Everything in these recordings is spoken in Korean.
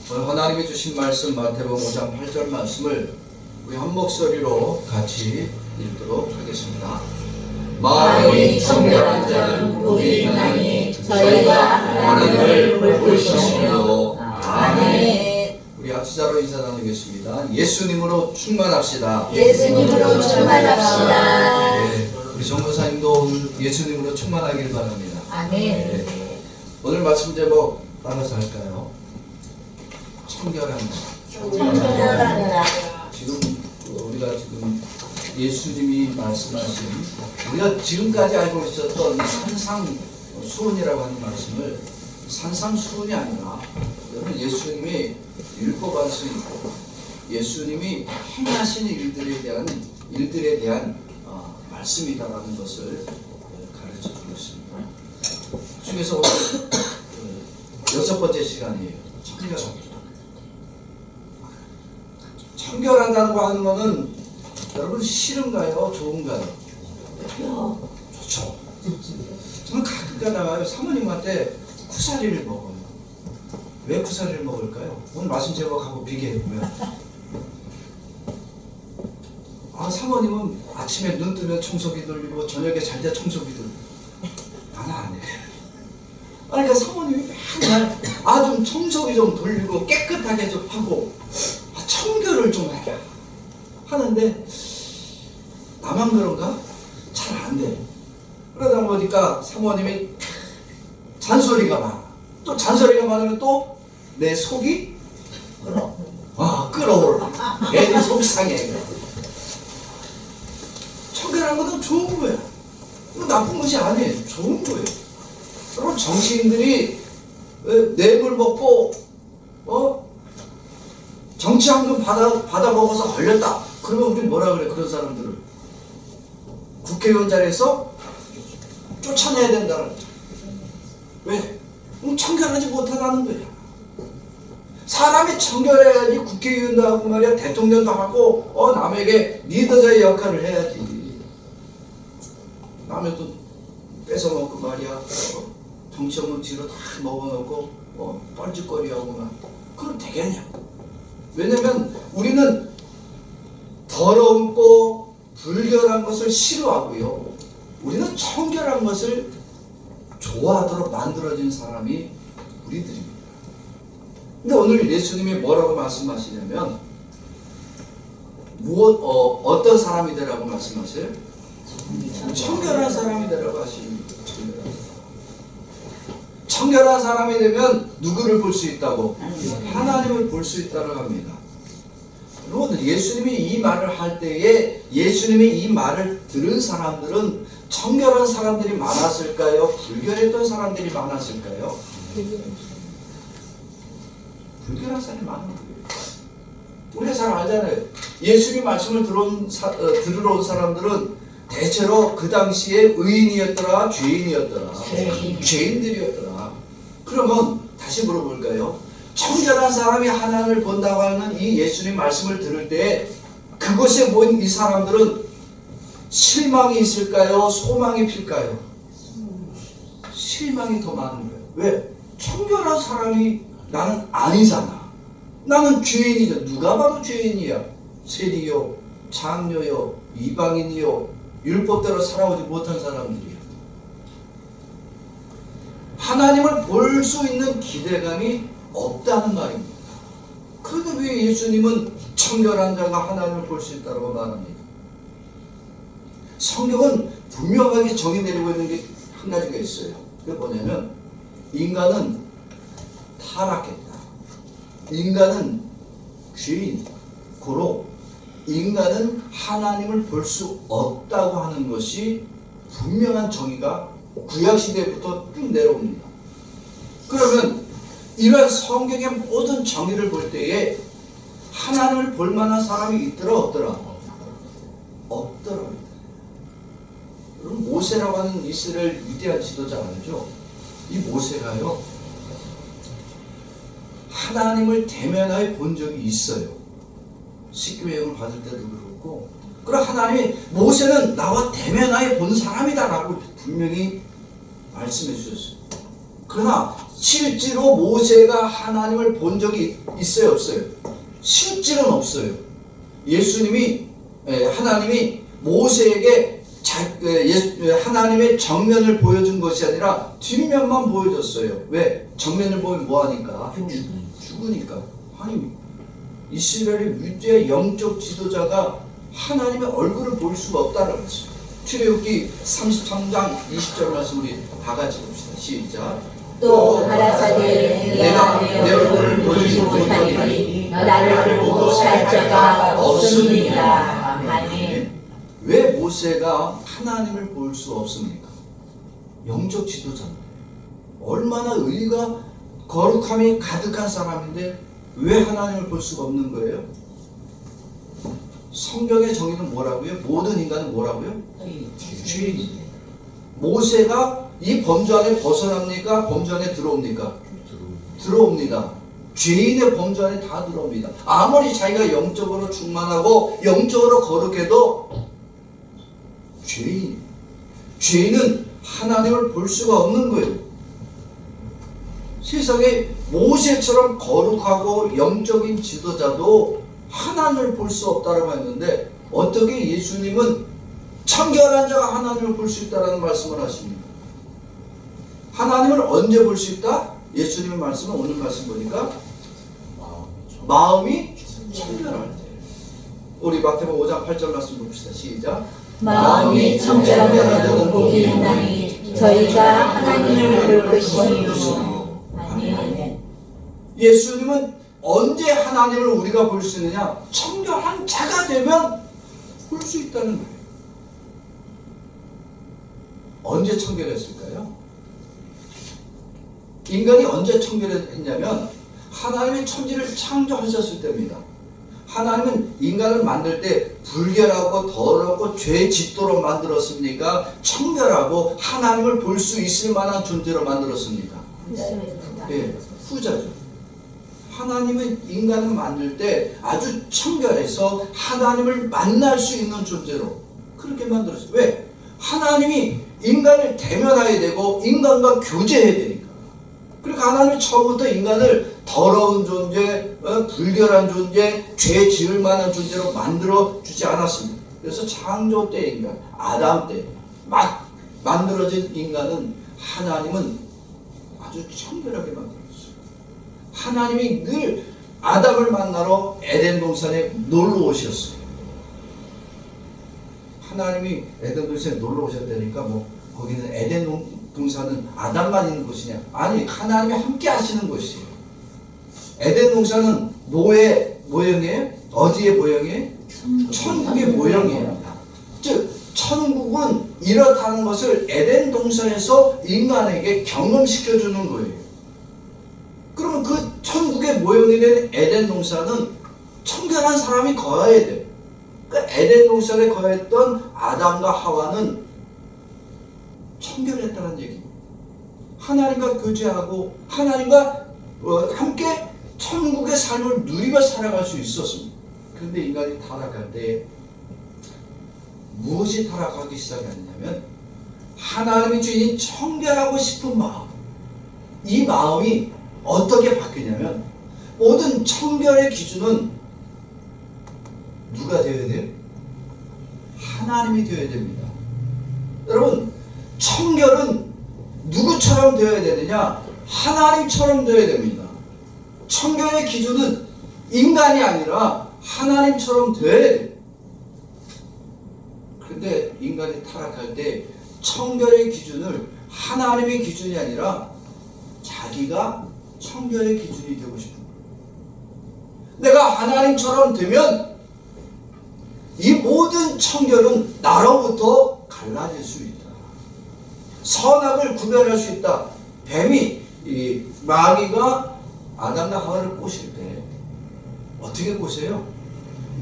오늘 하나님이 주신 말씀 마태복음 5장 8절 말씀을 우리 한 목소리로 같이 읽도록 하겠습니다. 마음이 청결한 자는 복이 있나니 저희가 하나님을 볼 것이요. 아멘. 우리 합시자로 인사 나누겠습니다. 예수님으로 충만합시다. 예수님으로 충만합시다. 네, 우리 정교사님도 예수님으로 충만하길 바랍니다. 아멘. 네. 오늘 말씀 제목 따라서 할까요? 청결한다. 청결한다. 지금 우리가 지금 예수님이 말씀하신 우리가 지금까지 알고 있었던 산상수훈이라고 하는 말씀을 산상수훈이 아니라 여러분 예수님이 읽어봤으니까 예수님이 행하신 일들에 대한 말씀이다라는 것을 가르쳐 주고 있습니다. 중에서 오늘 6번째 시간이에요. 청결합니다. 청결한다고 하는 것은 여러분 싫은가요? 좋은가요? 좋죠. 저는 가끔 가다가요 사모님한테 쿠사리를 먹어요. 왜 쿠사리를 먹을까요? 오늘 말씀 제목하고 비교해보면 사모님은 아침에 눈 뜨면 청소기 돌리고 저녁에 잘 때 청소기 돌리고 나는 안 해. 그러니까 사모님이 맨날 좀 청소기 좀 돌리고 깨끗하게 좀 하고 청결을 좀 해라 하는데 나만 그런가? 잘 안 돼. 그러다 보니까 사모님이 잔소리가 많아. 또 잔소리가 많으면 또 내 속이 끓어올라. 애들 속상해. 청결한 것도 좋은 거야. 나쁜 것이 아니에요. 좋은 거예요. 여러분 정치인들이 뇌물 먹고 정치한금 받아 먹어서 걸렸다. 그러면 우리 뭐라 그래? 그런 사람들을 국회의원 자리에서 쫓아내야 된다는 거죠. 왜? 청결하지 못하다는 거야. 사람이 청결해야지 국회의원도 하고 말이야 대통령도 하고 남에게 리더자의 역할을 해야지. 남의 돈 뺏어먹고 말이야 정치업무 뒤로 다 먹어놓고 뻘짓거리하고만 그럼 되겠냐? 왜냐면 우리는 더럽고 불결한 것을 싫어하고요. 우리는 청결한 것을 좋아하도록 만들어진 사람이 우리들입니다. 근데 오늘 예수님이 뭐라고 말씀하시냐면 어떤 사람이 되라고 말씀하세요? 청결한 사람이 되라고 하십니다. 청결한 사람이 되면 누구를 볼 수 있다고? 하나님을 볼 수 있다고 합니다. 여러분 예수님이 이 말을 할 때에 예수님이 이 말을 들은 사람들은 청결한 사람들이 많았을까요? 불결했던 사람들이 많았을까요? 불결한 사람이 많은 거예요. 우리가 잘 알잖아요. 예수님 말씀을 들으러 온 사람들은 대체로 그 당시에 의인이었더라 죄인이었더라 죄인들이었더라. 그러면 다시 물어볼까요? 청결한 사람이 하나님을 본다고 하는 이 예수님 말씀을 들을 때 그곳에 모인 이 사람들은 실망이 있을까요? 소망이 필까요? 실망이 더 많은 거예요. 왜? 청결한 사람이 나는 아니잖아. 나는 죄인이죠. 누가 봐도 죄인이야. 세리요, 장녀요, 이방인이요, 율법대로 살아오지 못한 사람들이야. 하나님을 볼 수 있는 기대감이 없다는 말입니다. 그런데 왜 예수님은 청결한 자가 하나님을 볼 수 있다고 말합니까? 성경은 분명하게 정의 내리고 있는 게 한 가지가 있어요. 그게 뭐냐면 인간은 타락했다. 인간은 죄인. 고로 인간은 하나님을 볼 수 없다고 하는 것이 분명한 정의가 구약시대부터 쭉 내려옵니다. 그러면 이런 성경의 모든 정의를 볼 때에 하나님을 볼 만한 사람이 있더라 없더라? 없더라. 여러분 모세라고 하는 이스라엘 위대한 지도자 알죠? 이 모세가요 하나님을 대면하여 본 적이 있어요. 십계명을 받을 때도 그렇고 그럼 하나님이 모세는 나와 대면하여 본 사람이다 라고 분명히 말씀해 주셨어요. 그러나 실제로 모세가 하나님을 본 적이 있어요, 없어요? 실제로는 없어요. 예수님이 하나님이 모세에게 하나님의 정면을 보여준 것이 아니라 뒷면만 보여줬어요. 왜? 정면을 보면 뭐하니까? 죽으니까. 아니, 이스라엘의 위대한 영적 지도자가 하나님의 얼굴을 볼 수가 없다는 거죠. 출애굽기 33장 20절 말씀 우리 다 같이 봅시다. 시작. 또 가라사대 내가 내 얼굴을 보지 못하니 나를 보고 살 자가 없습니다. 아멘. 왜 모세가 하나님을 볼 수 없습니까? 영적 지도자인데 얼마나 의가 거룩함이 가득한 사람인데 왜 하나님을 볼 수가 없는 거예요? 성경의 정의는 뭐라고요? 모든 인간은 뭐라고요? 죄인이에요. 모세가 이 범주 안에 벗어납니까? 범주 안에 들어옵니까? 들어옵니다. 죄인의 범주 안에 다 들어옵니다. 아무리 자기가 영적으로 충만하고 영적으로 거룩해도 죄인은 하나님을 볼 수가 없는 거예요. 세상에 모세처럼 거룩하고 영적인 지도자도 하나님을 볼 수 없다고 했는데 어떻게 예수님은 청결한 자가 하나님을 볼 수 있다는 말씀을 하십니까? 하나님을 언제 볼 수 있다? 예수님의 말씀은 오늘 말씀 보니까 마음이 청결할 때. 우리 마태복음 5장 8절 말씀 봅시다. 시작. 마음이 청결한 자는 복이 있나니 저희가 하나님을 볼 것이요. 아멘. 예수님은 언제 하나님을 우리가 볼 수 있느냐? 청결한 자가 되면 볼 수 있다는 거예요. 언제 청결했을까요? 인간이 언제 청결했냐면 하나님의 천지를 창조하셨을 때입니다. 하나님은 인간을 만들 때 불결하고 더럽고 죄 짓도록 만들었습니까? 청결하고 하나님을 볼 수 있을 만한 존재로 만들었습니까? 예, 후자죠. 하나님은 인간을 만들 때 아주 청결해서 하나님을 만날 수 있는 존재로 그렇게 만들었어요. 왜? 하나님이 인간을 대면해야 되고 인간과 교제해야 되니까. 그러니까 하나님이 처음부터 인간을 더러운 존재, 불결한 존재, 죄 지을 만한 존재로 만들어 주지 않았습니다. 그래서 창조 때 인간, 아담 때 막 만들어진 인간은 하나님은 아주 청결하게 만들었어요. 하나님이 늘 아담을 만나러 에덴 동산에 놀러 오셨어요. 하나님이 에덴 동산에 놀러 오셨다니까 뭐 거기는 에덴 동산은 아담만 있는 곳이냐? 아니, 하나님이 함께 하시는 곳이에요. 에덴 동산은 뭐의 모형이에요? 어디의 모형이에요? 천국의 모형이에요. 즉 천국은 이렇다는 것을 에덴 동산에서 인간에게 경험시켜주는 거예요. 그러면 그 천국의 모형이 된 에덴 동산은 청결한 사람이 거해야 돼요. 그 에덴 동산에 거했던 아담과 하와는 청결했다는 얘기입니다. 하나님과 교제하고 하나님과 함께 천국의 삶을 누리며 살아갈 수 있었습니다. 그런데 인간이 타락할 때 무엇이 타락하기 시작했냐면 하나님의 주인 청결하고 싶은 마음, 이 마음이 어떻게 바뀌냐면 모든 청결의 기준은 누가 되어야 돼요? 하나님이 되어야 됩니다. 여러분, 청결은 누구처럼 되어야 되느냐? 하나님처럼 되어야 됩니다. 청결의 기준은 인간이 아니라 하나님처럼 되어야 돼요. 그런데 인간이 타락할 때 청결의 기준을 하나님의 기준이 아니라 자기가 청결의 기준이 되고 싶은 거예요. 내가 하나님처럼 되면 이 모든 청결은 나로부터 갈라질 수 있다. 선악을 구별할 수 있다. 뱀이 마귀가 아담과 하와를 꼬실 때 어떻게 꼬세요?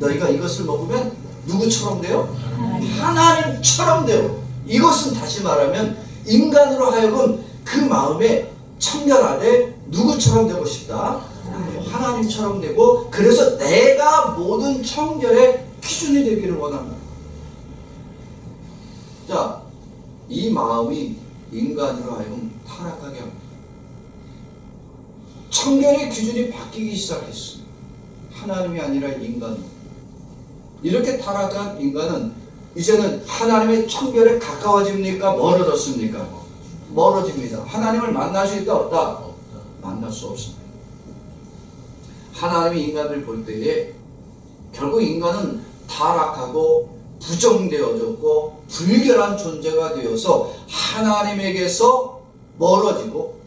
너희가 이것을 먹으면 누구처럼 돼요? 하나님처럼 돼요. 이것은 다시 말하면 인간으로 하여금 그 마음에 청결하되 누구처럼 되고 싶다? 하나님처럼 되고, 그래서 내가 모든 청결의 기준이 되기를 원합니다. 자, 이 마음이 인간으로 하여금 타락하게 합니다. 청결의 기준이 바뀌기 시작했습니다. 하나님이 아니라 인간. 이렇게 타락한 인간은 이제는 하나님의 청결에 가까워집니까? 멀어졌습니까? 멀어집니다. 하나님을 만날 수 있다 없다? 만날 수 없습니다. 하나님이 인간을 볼 때에 결국 인간은 타락하고 부정되어졌고 불결한 존재가 되어서 하나님에게서 멀어지고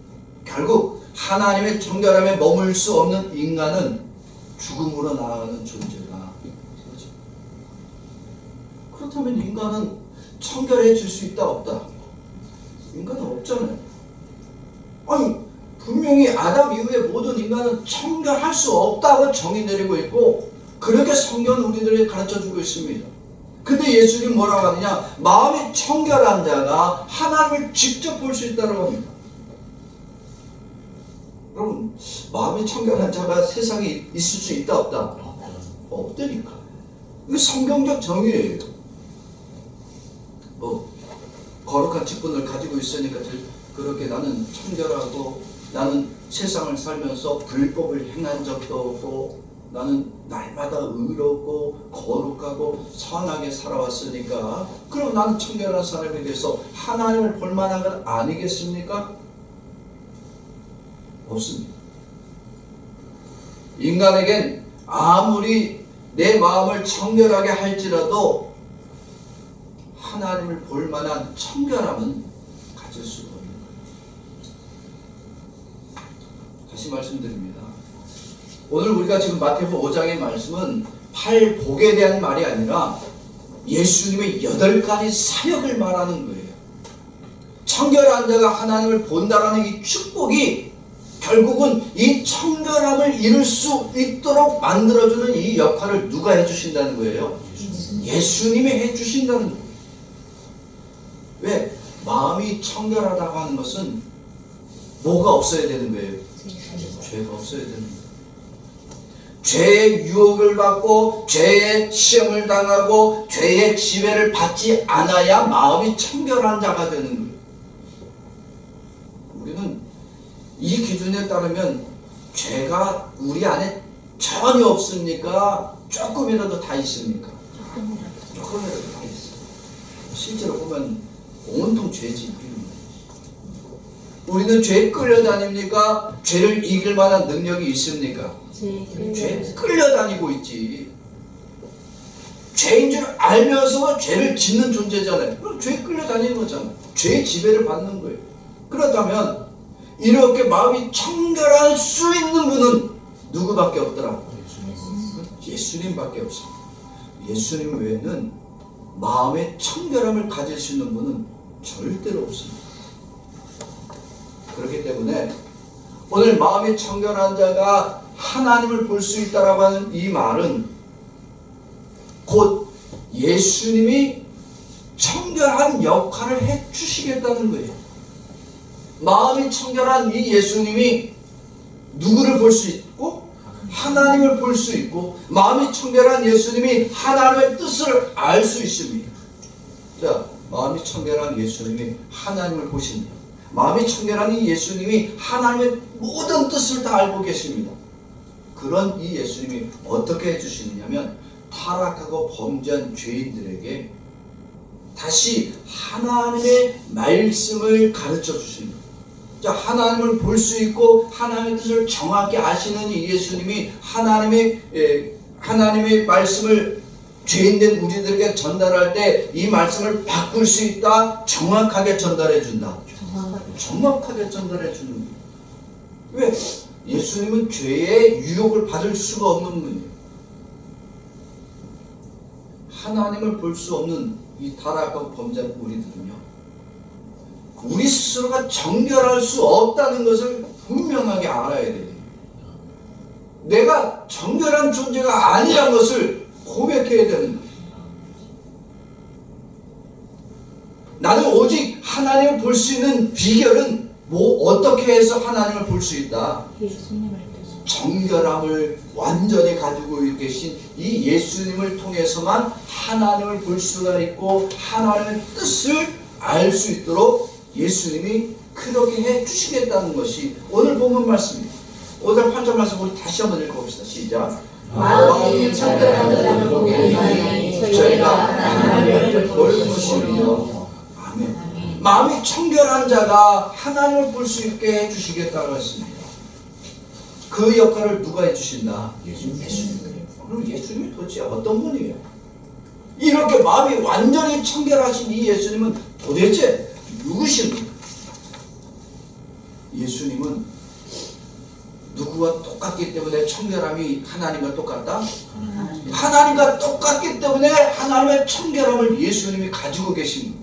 결국 하나님의 정결함에 머물 수 없는 인간은 죽음으로 나아가는 존재가 되죠. 그렇다면 인간은 청결해질 수 있다 없다? 인간은 없잖아요. 아니 분명히 아담 이후에 모든 인간은 청결할 수 없다고 정의 내리고 있고 그렇게 성경은 우리들에게 가르쳐주고 있습니다. 근데 예수님이 뭐라고 하느냐? 마음이 청결한 자가 하나님을 직접 볼 수 있다고 합니다. 여러분 마음이 청결한 자가 세상에 있을 수 있다 없다? 없다니까. 이거 성경적 정의예요. 거룩한 직분을 가지고 있으니까 그렇게 나는 청결하고 나는 세상을 살면서 불법을 행한 적도 없고 나는 날마다 의롭고 거룩하고 선하게 살아왔으니까 그럼 나는 청결한 사람에 대해서 하나님을 볼 만한 건 아니겠습니까? 없습니다. 인간에겐 아무리 내 마음을 청결하게 할지라도 하나님을 볼 만한 청결함은 가질 수가 없는 거예요. 다시 말씀드립니다. 오늘 우리가 지금 마태복음 5장의 말씀은 팔복에 대한 말이 아니라 예수님의 8가지 사역을 말하는 거예요. 청결한 자가 하나님을 본다라는 이 축복이 결국은 이 청결함을 이룰 수 있도록 만들어주는 이 역할을 누가 해주신다는 거예요? 예수님이 해주신다는 거예요. 왜? 마음이 청결하다고 하는 것은 뭐가 없어야 되는 거예요? 죄가 없어야 되는 거예요. 죄의 유혹을 받고 죄의 시험을 당하고 죄의 지배를 받지 않아야 마음이 청결한 자가 되는 거예요. 우리는 이 기준에 따르면 죄가 우리 안에 전혀 없습니까? 조금이라도 다 있습니까? 조금이라도 다 있어요. 실제로 보면 온통 죄지. 우리는 죄에 끌려다닙니까? 죄를 이길 만한 능력이 있습니까? 죄에 끌려다니고 있지. 죄인 줄 알면서 죄를 짓는 존재잖아요. 그럼 죄에 끌려다니는 거잖아요. 죄의 지배를 받는 거예요. 그렇다면 이렇게 마음이 청결할 수 있는 분은 누구밖에 없더라? 예수님밖에 없습니다. 예수님 외에는 마음의 청결함을 가질 수 있는 분은 절대로 없습니다. 그렇기 때문에 오늘 마음이 청결한 자가 하나님을 볼 수 있다라고 하는 이 말은 곧 예수님이 청결한 역할을 해주시겠다는 거예요. 마음이 청결한 이 예수님이 누구를 볼 수 있고 하나님을 볼 수 있고 마음이 청결한 예수님이 하나님의 뜻을 알 수 있습니다. 자, 마음이 청결한 예수님이 하나님을 보십니다. 마음이 청결한 이 예수님이 하나님의 모든 뜻을 다 알고 계십니다. 그런 이 예수님이 어떻게 해주시느냐면 타락하고 범죄한 죄인들에게 다시 하나님의 말씀을 가르쳐 주십니다. 자, 하나님을 볼 수 있고 하나님의 뜻을 정확히 아시는 이 예수님이 하나님의 말씀을 죄인된 우리들에게 전달할 때 이 말씀을 바꿀 수 있다. 정확하게 전달해 준다. 정확하게 전달해 주는 거예요. 왜? 예수님은 죄의 유혹을 받을 수가 없는 분이에요. 하나님을 볼 수 없는 이 타락하고 범죄한 우리들은요, 우리 스스로가 정결할 수 없다는 것을 분명하게 알아야 돼요. 내가 정결한 존재가 아니라는 것을 고백해야 되는 거예요. 나는 오직 하나님을 볼 수 있는 비결은 어떻게 해서 하나님을 볼 수 있다? 정결함을 완전히 가지고 계신 이 예수님을 통해서만 하나님을 볼 수가 있고 하나님의 뜻을 알 수 있도록 예수님이 그렇게 해 주시겠다는 것이 오늘 본문 말씀입니다. 5절 8절 말씀 우리 다시 한번 읽어봅시다. 시작. 마음이 청결한 자는 복이 있나니 저희가 하나님을 볼 것이며. 아멘. 마음이 청결한 자가 하나님을 볼 수 있게 해주시겠다고 했습니다. 그 역할을 누가 해주신다? 예수님이. 그럼 예수님이 도대체 어떤 분이에요? 이렇게 마음이 완전히 청결하신 이 예수님은 도대체 누구십니까? 예수님은 누구와 똑같기 때문에 청결함이 하나님과 똑같다? 하나님과 똑같기 때문에 하나님의 청결함을 예수님이 가지고 계십니다.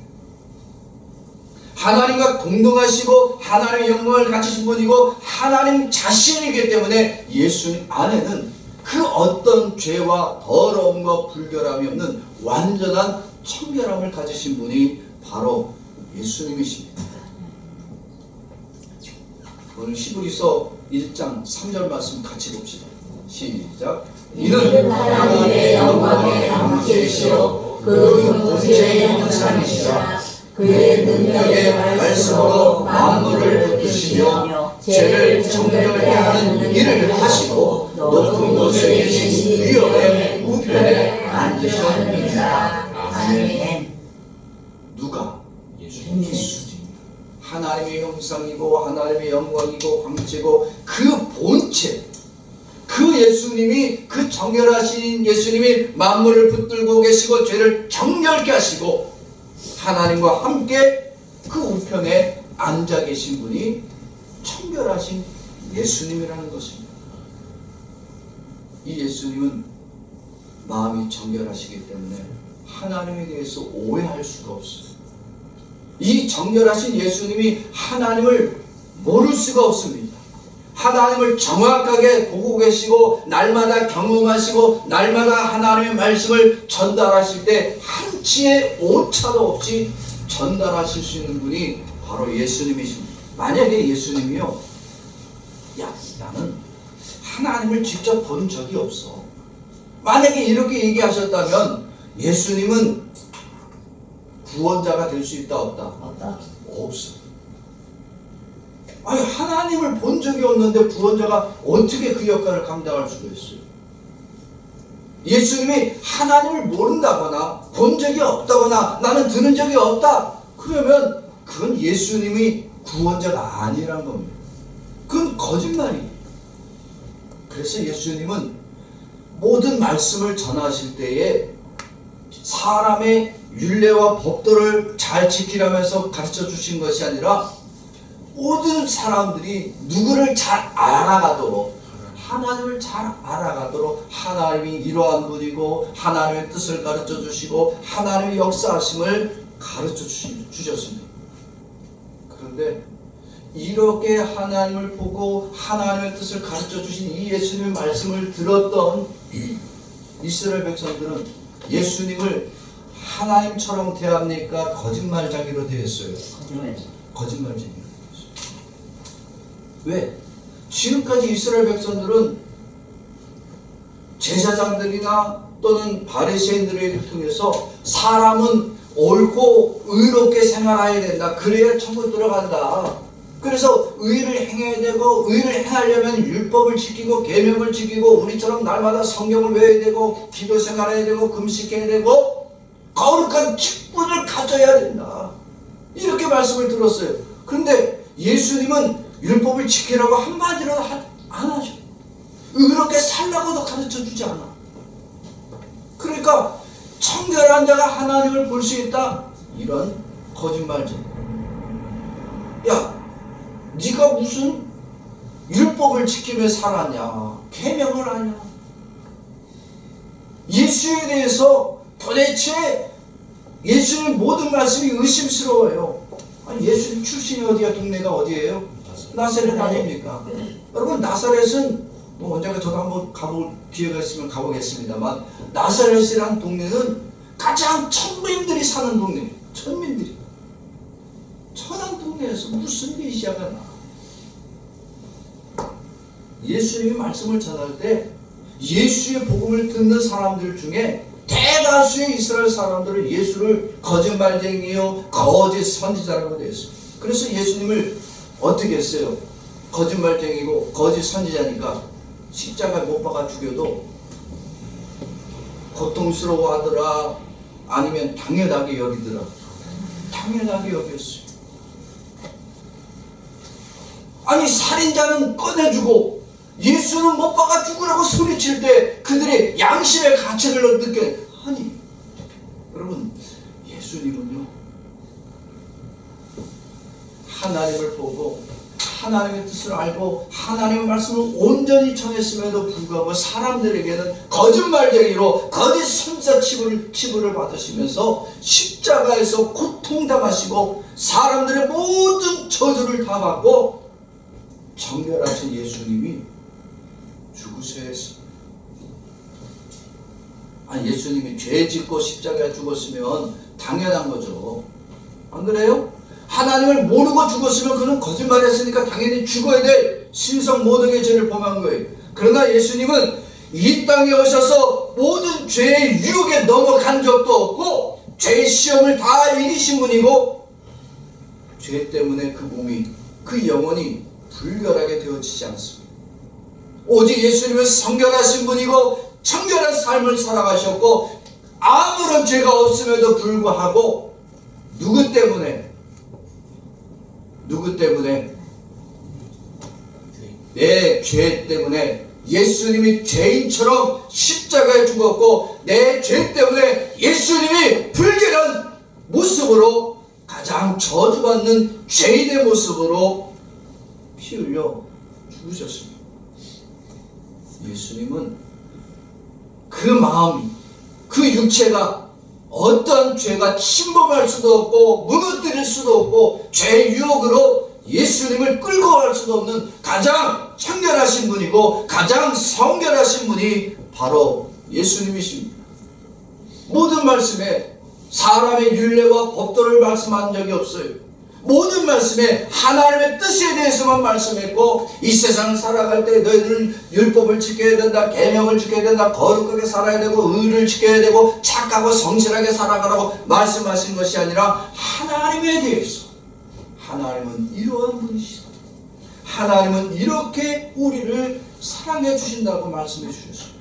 하나님과 동등하시고 하나님의 영광을 가지신 분이고 하나님 자신이기 때문에 예수님 안에는 그 어떤 죄와 더러움과 불결함이 없는 완전한 청결함을 가지신 분이 바로 예수님이십니다. 오늘 히브리서 1장 3절 말씀 같이 봅시다. 시작. 이는 하나님의 영광의 함께이시오 그 본체의 형상이시라 그의 능력의 말씀으로 만물을 붙드시며 죄를 정결케 하는 일을 하시고 높은 곳에 계신 위엄의 우편에 앉으셨느니라. 아멘. 누가? 예수님. 하나님의 형상이고 하나님의 영광이고 광채고 그 본체, 그 예수님이, 그 정결하신 예수님이 만물을 붙들고 계시고 죄를 정결케 하시고 하나님과 함께 그 우편에 앉아 계신 분이 청결하신 예수님이라는 것입니다. 이 예수님은 마음이 정결하시기 때문에 하나님에 대해서 오해할 수가 없어요. 이 정결하신 예수님이 하나님을 모를 수가 없습니다. 하나님을 정확하게 보고 계시고 날마다 경험하시고 날마다 하나님의 말씀을 전달하실 때 한치의 오차도 없이 전달하실 수 있는 분이 바로 예수님이십니다. 만약에 예수님이요, 야, 나는 하나님을 직접 본 적이 없어. 만약에 이렇게 얘기하셨다면 예수님은 구원자가 될 수 있다 없다? 없다. 없어. 아니 하나님을 본 적이 없는데 구원자가 어떻게 그 역할을 감당할 수가 있어요? 예수님이 하나님을 모른다거나 본 적이 없다거나 나는 들은 적이 없다. 그러면 그건 예수님이 구원자가 아니란 겁니다. 그건 거짓말이에요. 그래서 예수님은 모든 말씀을 전하실 때에 사람의 율례와 법도를 잘 지키라면서 가르쳐 주신 것이 아니라 모든 사람들이 누구를 잘 알아가도록, 하나님을 잘 알아가도록 하나님이 이러한 분이고 하나님의 뜻을 가르쳐 주시고 하나님의 역사하심을 가르쳐 주셨습니다. 그런데 이렇게 하나님을 보고 하나님의 뜻을 가르쳐 주신 이 예수님의 말씀을 들었던 이스라엘 백성들은 예수님을 하나님처럼 대합니까? 거짓말쟁이로 대했어요. 거짓말쟁이로 대했어요. 왜? 지금까지 이스라엘 백성들은 제사장들이나 또는 바리새인들을 통해서 사람은 옳고 의롭게 생활해야 된다. 그래야 천국 들어간다. 그래서 의를 행해야 되고 의를 행하려면 율법을 지키고 계명을 지키고 우리처럼 날마다 성경을 외워야 되고 기도 생활해야 되고 금식해야 되고 거룩한 직분을 가져야 된다. 이렇게 말씀을 들었어요. 그런데 예수님은 율법을 지키라고 한마디로 안 하죠. 의롭게 살라고도 가르쳐 주지 않아. 그러니까 청결한 자가 하나님을 볼 수 있다? 이런 거짓말쟁이. 야, 네가 무슨 율법을 지키며 살았냐? 계명을 하냐? 예수에 대해서 도대체 예수님 모든 말씀이 의심스러워요. 아니, 예수님 출신이 어디야? 동네가 어디예요? 나사렛 아닙니까? 여러분, 나사렛은 뭐 언젠가 저도 한번 가볼 기회가 있으면 가보겠습니다만 나사렛이라는 동네는 가장 천민들이 사는 동네예요. 천민들이. 천한 동네에서 무슨 메시아가 나? 예수님이 말씀을 전할 때 예수의 복음을 듣는 사람들 중에 대다수의 이스라엘 사람들은 예수를 거짓말쟁이요 거짓 선지자라고 되었어요. 그래서 예수님을 어떻게 했어요? 거짓말쟁이고 거짓 선지자니까 십자가에 못 박아 죽여도 고통스러워하더라, 아니면 당연하게 여기더라. 당연하게 여겼어요. 아니 살인자는 꺼내주고 예수는 못 박아 죽으라고 소리칠 때 그들의 양심의 가책을 느껴. 아니 여러분, 예수님은요 하나님을 보고 하나님의 뜻을 알고 하나님의 말씀을 온전히 전했음에도 불구하고 사람들에게는 거짓말쟁이로 거짓 선지자 치부를 받으시면서 십자가에서 고통당하시고 사람들의 모든 저주를 다 받고 정결하신 예수님이 죽으셔야 했습니다. 아니 예수님이 죄 짓고 십자가에 죽었으면 당연한 거죠. 안 그래요? 하나님을 모르고 죽었으면 그는 거짓말했으니까 당연히 죽어야 될 신성 모독의 죄를 범한 거예요. 그러나 예수님은 이 땅에 오셔서 모든 죄의 유혹에 넘어간 적도 없고 죄의 시험을 다 이기신 분이고 죄 때문에 그 몸이, 그 영혼이 불결하게 되어지지 않습니다. 오직 예수님은 성결하신 분이고 청결한 삶을 살아가셨고 아무런 죄가 없음에도 불구하고 누구 때문에 내 죄 때문에 예수님이 죄인처럼 십자가에 죽었고 내 죄 때문에 예수님이 불결한 모습으로 가장 저주받는 죄인의 모습으로 피 흘려 죽으셨습니다. 예수님은 그 마음이, 그 육체가 어떤 죄가 침범할 수도 없고 무너뜨릴 수도 없고 죄의 유혹으로 예수님을 끌고 갈 수도 없는 가장 청결하신 분이고 가장 성결하신 분이 바로 예수님이십니다. 모든 말씀에 사람의 율례와 법도를 말씀한 적이 없어요. 모든 말씀에 하나님의 뜻에 대해서만 말씀했고 이 세상을 살아갈 때 너희들은 율법을 지켜야 된다, 계명을 지켜야 된다, 거룩하게 살아야 되고 의를 지켜야 되고 착하고 성실하게 살아가라고 말씀하신 것이 아니라 하나님에 대해서, 하나님은 이러한 분이시다, 하나님은 이렇게 우리를 사랑해 주신다고 말씀해 주셨습니다.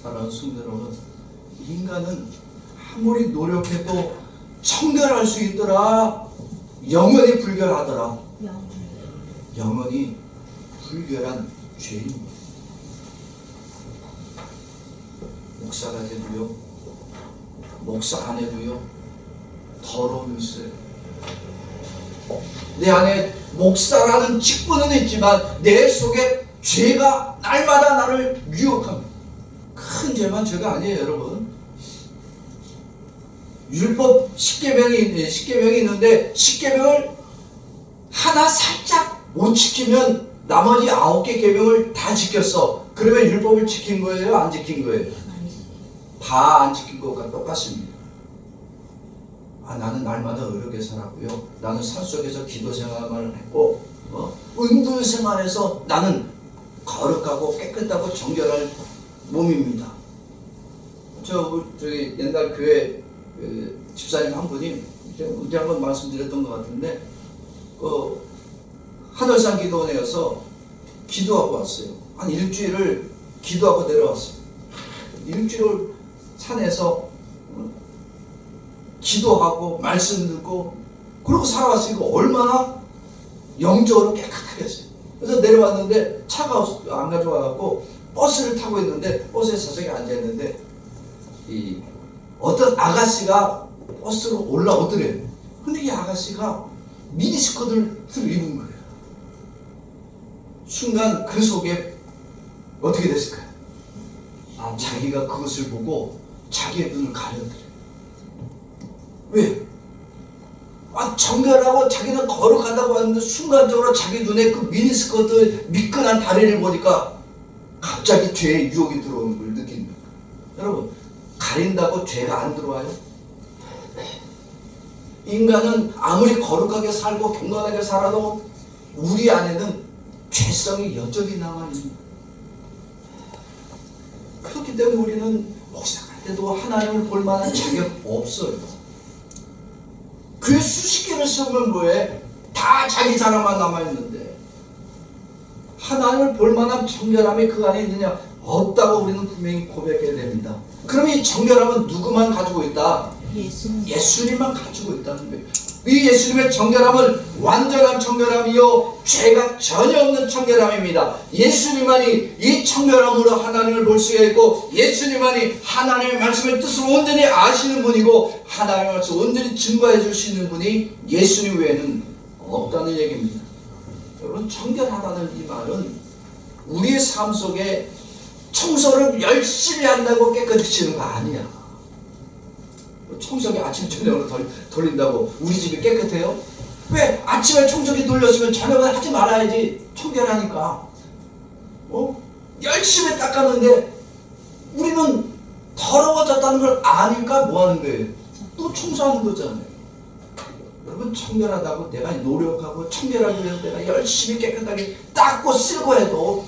사랑하는 성도 여러분, 인간은 아무리 노력해도 청결할 수 있더라, 영원히 불결하더라. 영원히 불결한 죄인입니다. 목사가 돼도요, 목사 안 해도요, 더러움이 있어요. 내 안에 목사라는 직분은 있지만 내 속에 죄가 날마다 나를 유혹합니다. 큰 죄만 죄가 아니에요, 여러분. 율법 10계명이 있는데 10계명을 하나 살짝 못 지키면 나머지 9개 계명을 다 지켰어. 그러면 율법을 지킨 거예요? 안 지킨 거예요? 다 안 지킨 것과 똑같습니다. 나는 날마다 의롭게 살았고요. 나는 산속에서 기도 생활을 했고 은둔 생활에서 나는 거룩하고 깨끗하고 정결한 몸입니다. 저기 옛날 교회 집사님 한 분이 언제 한번 말씀드렸던 것 같은데 하늘산 기도원에서 기도하고 왔어요. 한 일주일을 기도하고 내려왔어요. 일주일 산에서 기도하고 말씀 듣고 그러고 살아왔으니까 얼마나 영적으로 깨끗하게 했어요. 그래서 내려왔는데 차가 안 가져와갖고 버스를 타고 있는데 버스에 좌석에 앉아있는데 어떤 아가씨가 버스로 올라오더래요. 근데 이 아가씨가 미니스커트를 입은 거예요. 순간 그 속에 어떻게 됐을까요? 자기가 그것을 보고 자기의 눈을 가렸더래요. 왜? 정결하고 자기는 거룩하다고 하는데 순간적으로 자기 눈에 그 미니스커트 미끈한 다리를 보니까 갑자기 죄의 유혹이 들어오는 걸 느낀 거예요. 여러분, 가린다고 죄가 안 들어와요? 인간은 아무리 거룩하게 살고 경건하게 살아도 우리 안에는 죄성이 여전히 남아있습니다. 그렇기 때문에 우리는 목사할 때도 하나님을 볼 만한 자격 없어요. 그 수십 개를 세우면 뭐해? 다 자기 자랑만 남아있는데 하나님을 볼 만한 정결함이 그 안에 있느냐? 없다고 우리는 분명히 고백해야 됩니다. 그럼 이 정결함은 누구만 가지고 있다? 예수님만 가지고 있다는 거예요. 이 예수님의 정결함은 완전한 정결함이요 죄가 전혀 없는 정결함입니다. 예수님만이 이 정결함으로 하나님을 볼 수가 있고, 예수님만이 하나님의 말씀의 뜻을 온전히 아시는 분이고, 하나님의 말씀을 온전히 증거해 줄 수 있는 분이 예수님 외에는 없다는 얘기입니다. 여러분, 정결하다는 이 말은 우리의 삶 속에 청소를 열심히 한다고 깨끗해지는 거 아니야. 청소기 아침 저녁으로 돌린다고 우리 집이 깨끗해요? 왜? 아침에 청소기 돌렸으면 저녁에 하지 말아야지. 청결하니까. 열심히 닦았는데 우리는 더러워졌다는 걸 아니까 뭐 하는 거예요? 또 청소하는 거잖아요. 여러분, 청결하다고 내가 노력하고 청결하기 위해서 내가 열심히 깨끗하게 닦고 쓸고 해도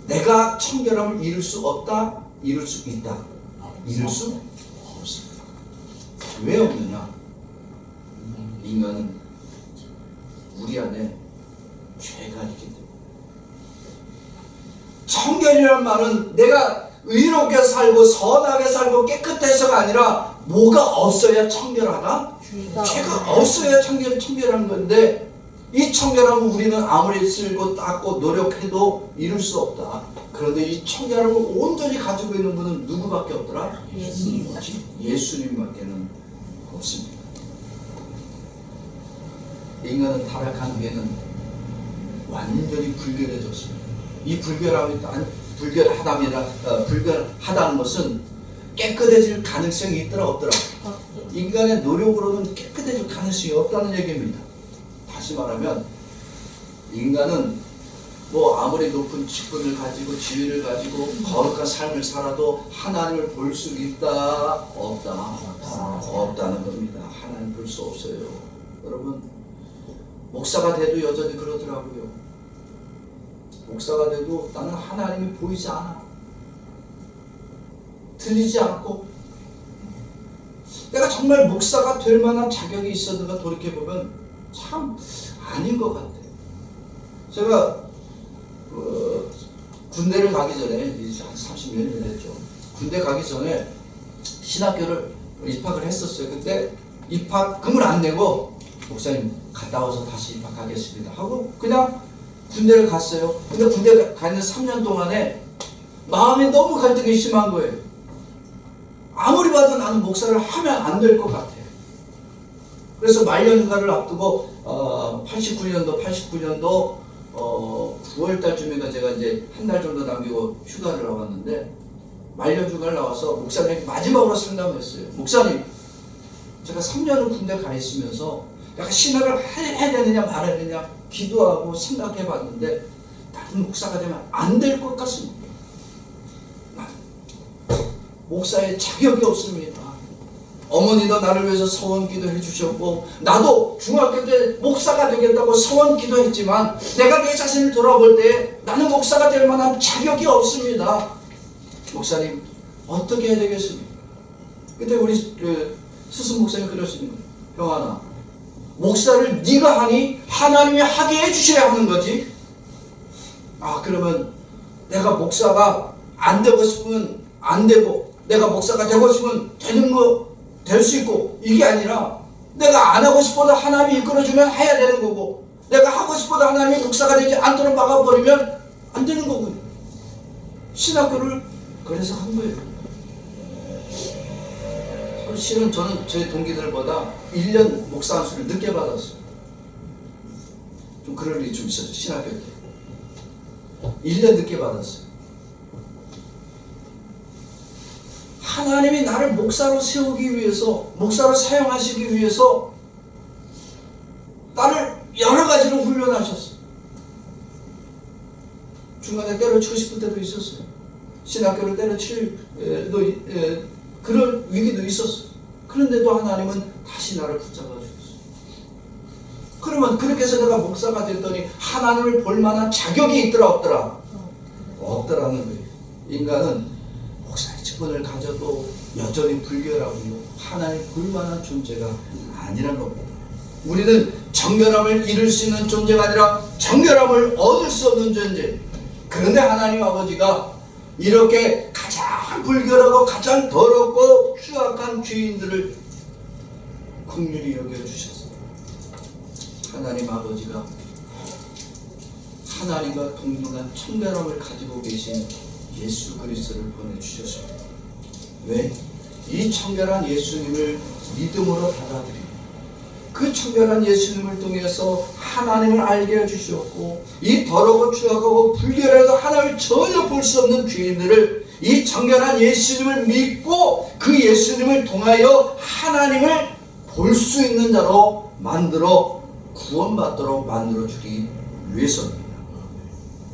내가 청결함을 이룰 수 없다? 이룰 수 있다? 이룰 수 없습니다. 왜 없느냐? 인간은 우리 안에 죄가 있기 때문에. 청결이란 말은 내가 의롭게 살고 선하게 살고 깨끗해서가 아니라 뭐가 없어야 청결하다? 죄가 없어야 청결한 건데, 이 청결함은 우리는 아무리 쓸고 닦고 노력해도 이룰 수 없다. 그런데 이 청결함을 온전히 가지고 있는 분은 누구밖에 없더라? 예수님밖에는 없습니다. 인간은 타락한 뒤에는 완전히 불결해졌습니다. 이 불결하다는 것은 깨끗해질 가능성이 있더라 없더라? 인간의 노력으로는 깨끗해질 가능성이 없다는 얘기입니다. 다시 말하면 인간은 뭐 아무리 높은 직분을 가지고 지위를 가지고 거룩한 삶을 살아도 하나님을 볼 수 있다 없다? 없다는 겁니다. 하나님 볼 수 없어요. 여러분, 목사가 돼도 여전히 그러더라고요. 목사가 돼도 나는 하나님이 보이지 않아. 들리지 않고. 내가 정말 목사가 될 만한 자격이 있었는가 돌이켜보면 참 아닌 것 같아요. 제가 군대를 가기 전에, 이제 한 30몇 년 됐죠. 군대 가기 전에 신학교를 입학을 했었어요. 근데 입학금을 안 내고 목사님 갔다 와서 다시 입학하겠습니다 하고 그냥 군대를 갔어요. 근데 군대 가 있는 3년 동안에 마음이 너무 갈등이 심한 거예요. 아무리 봐도 나는 목사를 하면 안 될 것 같아. 그래서 말년휴가를 앞두고 89년도 9월달쯤인가 제가 이제 한 달 정도 남기고 휴가를 나왔는데, 말년휴가를 나와서 목사님에게 마지막으로 상담을 했어요. 목사님, 제가 3년을 군대 가 있으면서 약간 신학을 해야 되느냐 말아야 되느냐 기도하고 생각해 봤는데 나는 목사가 되면 안 될 것 같습니다. 목사의 자격이 없습니다. 어머니도 나를 위해서 서원 기도해 주셨고, 나도 중학교 때 목사가 되겠다고 서원 기도했지만 내가 내 자신을 돌아볼 때 나는 목사가 될 만한 자격이 없습니다. 목사님, 어떻게 해야 되겠습니까? 그때 우리 스승 목사님 그러시는 거예요. 형아나, 목사를 네가 하니 하나님이 하게 해주셔야 하는 거지. 그러면 내가 목사가 안 되고 싶으면 안 되고, 내가 목사가 되고 싶으면 되는 거 될 수 있고, 이게 아니라 내가 안 하고 싶어도 하나님이 이끌어주면 해야 되는 거고, 내가 하고 싶어도 하나님이 목사가 되지 않도록 막아버리면 안 되는 거군요. 신학교를 그래서 한 거예요. 실은 저는 제 동기들보다 1년 목사 안수를 늦게 받았어요. 좀 그럴 일이 좀 있었죠. 신학교 때 1년 늦게 받았어요. 하나님이 나를 목사로 세우기 위해서, 목사로 사용하시기 위해서 나를 여러 가지로 훈련하셨어요. 중간에 때려치고 싶을 때도 있었어요. 신학교를 때려칠 그런 위기도 있었어요. 그런데도 하나님은 다시 나를 붙잡아 주셨어요. 그러면 그렇게 해서 내가 목사가 됐더니 하나님을 볼 만한 자격이 있더라 없더라? 없더라는 거예요. 인간은 목사의 직분을 가져도 여전히 불결하고요, 하나님 볼 만한 존재가 아니란 겁니다. 우리는 정결함을 이룰 수 있는 존재가 아니라 정결함을 얻을 수 없는 존재. 그런데 하나님 아버지가 이렇게 가장 불결하고 가장 더럽고 추악한 죄인들을 긍휼히 여겨주셨어요. 하나님 아버지가 하나님과 동등한 청결함을 가지고 계신 예수 그리스도를 보내주셨습니다. 왜? 이 청결한 예수님을 믿음으로 받아들이고 그 청결한 예수님을 통해서 하나님을 알게 해주셨고, 이 더러고 추악하고 불결해서 하나님을 전혀 볼 수 없는 죄인들을 이 청결한 예수님을 믿고 그 예수님을 통하여 하나님을 볼 수 있는 자로 만들어 구원받도록 만들어주기 위해서입니다.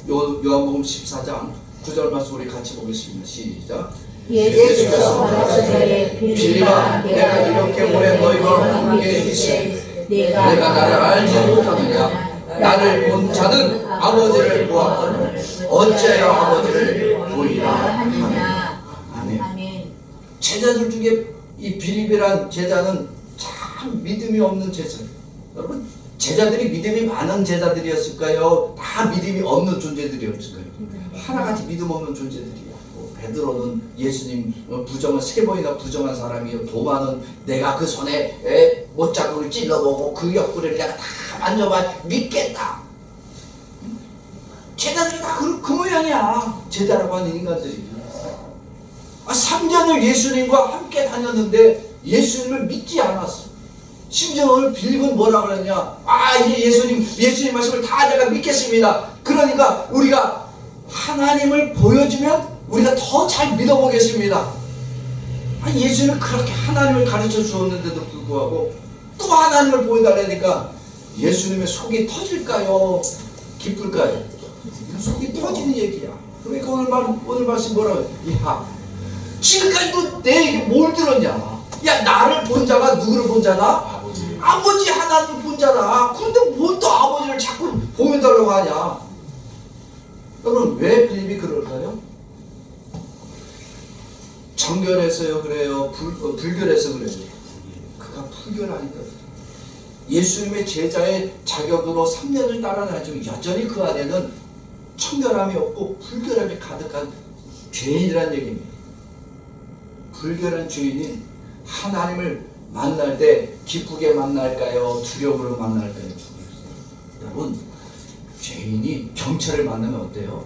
요한복음 14장 9절 말씀 우리 같이 보겠습니다. 시작. 예수께서 가라사대 빌립아, 내가 이렇게 오래 너희와 함께 있으니 내가 나를 알지 못하느냐? 나를 본 자는 아버지를 보았거늘 어찌하여 아버지를 보이라 하느냐. 아멘. 제자들 중에 이 빌립이란 제자는 참 믿음이 없는 제자예요. 여러분, 제자들이 믿음이 많은 제자들이었을까요? 다 믿음이 없는 존재들이었을까요? 하나같이 믿음 없는 존재들이야. 베드로는 예수님 부정을 3번이나 부정한 사람이요. 도마는 내가 그 손에 못자국을 찔러보고 그 옆구리를 내가 다 만져봐 믿겠다. 제자들이 다 그 모양이야. 제자라고 하는 인간들이. 3년을 예수님과 함께 다녔는데 예수님을 믿지 않았어. 심지어 오늘 빌립은 뭐라 그랬냐? 이제 예수님 말씀을 다 내가 믿겠습니다. 그러니까 우리가 하나님을 보여주면 우리가 더 잘 믿어보겠습니다. 예수님은 그렇게 하나님을 가르쳐 주었는데도 불구하고 또 하나님을 보여달라니까 예수님의 속이 터질까요? 기쁠까요? 속이 터지는 얘기야. 그러니까 오늘 말씀 뭐라고 해요? 야, 지금까지도 내 얘기 뭘 들었냐? 야, 나를 본 자가 누구를 본 자다? 아버지 하나님을 본 자다. 그런데 뭘 또 아버지를 자꾸 보여달라고 하냐? 여러분, 왜 빌립이 그럴까요? 정결해서요 그래요? 불결해서 그래요? 그가 불결하니까. 예수님의 제자의 자격으로 3년을 따라다니지만 여전히 그 안에는 청결함이 없고 불결함이 가득한 죄인이란 얘기입니다. 불결한 죄인이 하나님을 만날 때 기쁘게 만날까요? 두려움으로 만날까요? 여러분, 죄인이 경찰을 만나면 어때요?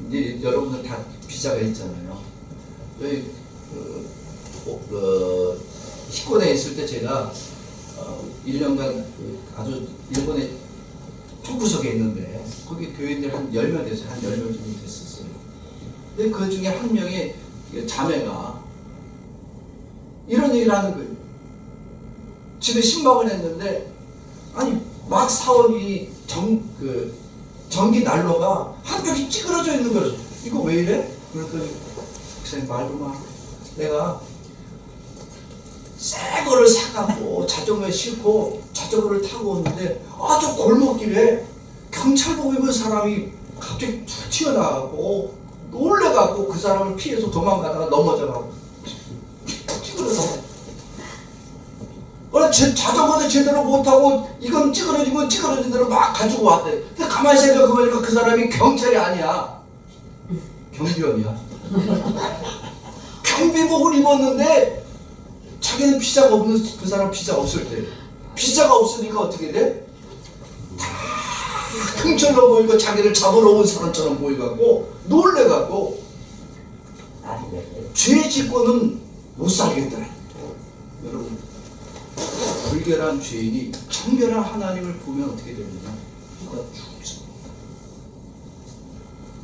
이제 여러분들 다 비자가 있잖아요. 저희 식권에 있을 때 제가 1년간 아주 일본의 총구석에 있는데 거기 교인들 한 10명 됐어요. 한 10명 정도 됐었어요. 근데 그 중에 한 명의 자매가 이런 얘기를 하는 거예요. 집에 신방을 했는데 막 사온 전기 난로가 한 벽이 찌그러져 있는 거죠. 이거 왜 이래? 그랬더니 목사님 말도 마. 내가 새 거를 사갖고 자전거에 싣고 자전거를 타고 오는데 저 골목길에 경찰복 입은 사람이 갑자기 툭 튀어나가고 놀래갖고 그 사람을 피해서 도망가다가 넘어져가고 찌그러져. 자전거도 제대로 못하고 이건 찌그러지고 찌그러진 대로 막 가지고 왔대. 근데 가만히 생각해보니까 그 사람이 경찰이 아니야. 경비원이야. 경비복을 입었는데 자기는 비자가 없는, 그 사람 비자 없을 때 비자가 없으니까 어떻게 돼? 다 경찰로 보이고 자기를 잡으러 온 사람처럼 보이갖고 놀래갖고 죄 짓고는 못 살겠더라. 여러분, 불결한 죄인이 청결한 하나님을 보면 어떻게 되느냐? 그가 죽습니다.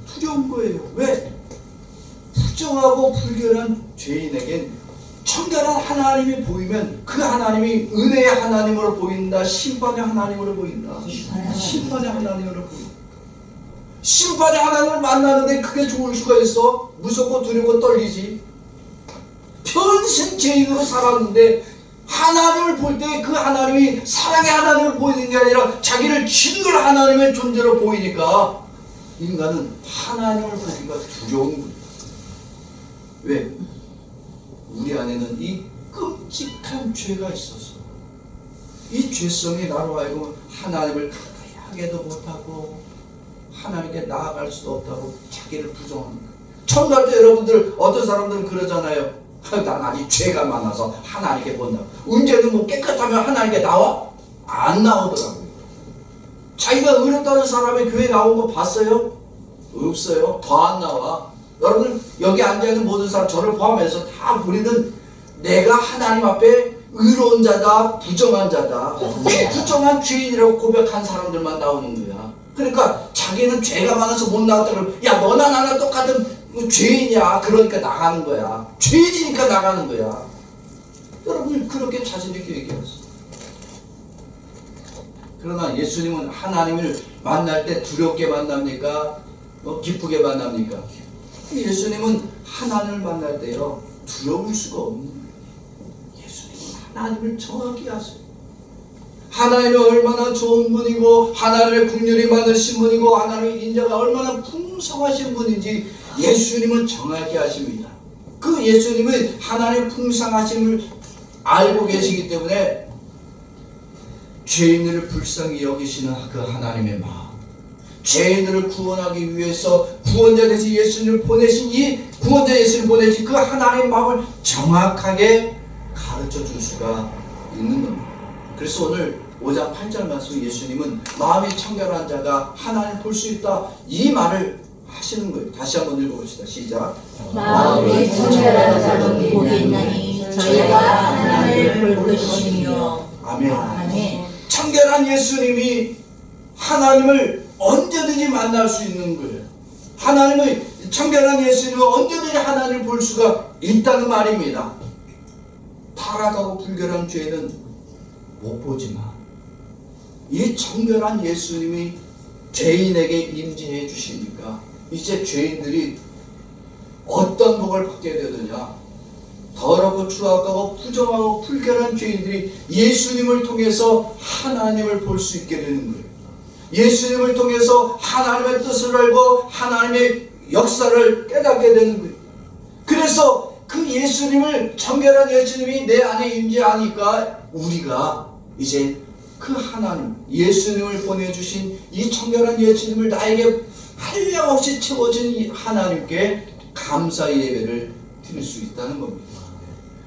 두려운 거예요. 왜? 부정하고 불결한 죄인에겐 청결한 하나님이 보이면 그 하나님이 은혜의 하나님으로 보인다. 심판의 하나님으로 보인다. 심판의 하나님으로 보인다. 심판의 하나님을 만나는데 그게 좋을 수가 있어? 무섭고 두렵고 떨리지. 평생 죄인으로 살았는데 하나님을 볼 때 그 하나님이 사랑의 하나님을 보이는 게 아니라 자기를 짓눌 하나님의 존재로 보이니까 인간은 하나님을 보기가 두려운 거예요. 왜? 우리 안에는 이 끔찍한 죄가 있어서 이 죄성이 나로 하여금 하나님을 가까이 하게도 못하고 하나님께 나아갈 수도 없다고 자기를 부정하는 거예요. 처음 갈 때 여러분들 어떤 사람들은 그러잖아요. 난 아직 죄가 많아서 하나님께 못 나와. 언제는 뭐 깨끗하면 하나님께 나와? 안 나오더라고요. 자기가 의롭다는 사람이 교회 나온 거 봤어요? 없어요. 더 안 나와. 여러분 여기 앉아있는 모든 사람 저를 포함해서 다 우리는 내가 하나님 앞에 의로운 자다, 부정한 자다, 부정한 죄인이라고 고백한 사람들만 나오는 거야. 그러니까 자기는 죄가 많아서 못 나왔다 그러면 야 너나 나나 똑같은 죄인이야. 그러니까 나가는 거야. 죄인이니까 나가는 거야. 여러분 그렇게 자신 있게 얘기했어. 그러나 예수님은 하나님을 만날 때 두렵게 만납니까? 기쁘게 만납니까? 예수님은 하나님을 만날 때요 두려울 수가 없는 거예요. 예수님은 하나님을 정확히 아세요. 하나님이 얼마나 좋은 분이고 하나님의 긍휼이 많으신 분이고 하나님의 인자가 얼마나 풍성하신 분인지 예수님은 정확히 아십니다. 그 예수님은 하나님의 풍성하심을 알고 계시기 때문에 죄인들을 불쌍히 여기시는 그 하나님의 마음, 죄인들을 구원하기 위해서 구원자 되신 예수님을 보내신 이 구원자 예수님을 보내신 그 하나님의 마음을 정확하게 가르쳐 줄 수가 있는 겁니다. 그래서 오늘 5장 8절 말씀 예수님은 마음이 청결한 자가 하나님을 볼 수 있다 이 말을 하시는 거예요. 다시 한번 읽어봅시다. 시작. 마음이 청결한 자는 복이 있나니 저희가 하나님을 볼 것이며. 아멘. 아멘. 청결한 예수님이 하나님을 언제든지 만날 수 있는 거예요. 하나님의 청결한 예수님은 언제든지 하나님을 볼 수가 있다는 말입니다. 타락하고 불결한 죄는 못 보지만 이 청결한 예수님이 죄인에게 임재해 주시니까 이제 죄인들이 어떤 복을 받게 되느냐, 더럽고 추악하고 부정하고 불결한 죄인들이 예수님을 통해서 하나님을 볼 수 있게 되는 거예요. 예수님을 통해서 하나님의 뜻을 알고 하나님의 역사를 깨닫게 되는 거예요. 그래서 그 예수님을, 청결한 예수님이 내 안에 임재하니까 우리가 이제 그 하나님, 예수님을 보내주신 이 청결한 예수님을 나에게 한량없이 채워진 이 하나님께 감사 예배를 드릴 수 있다는 겁니다.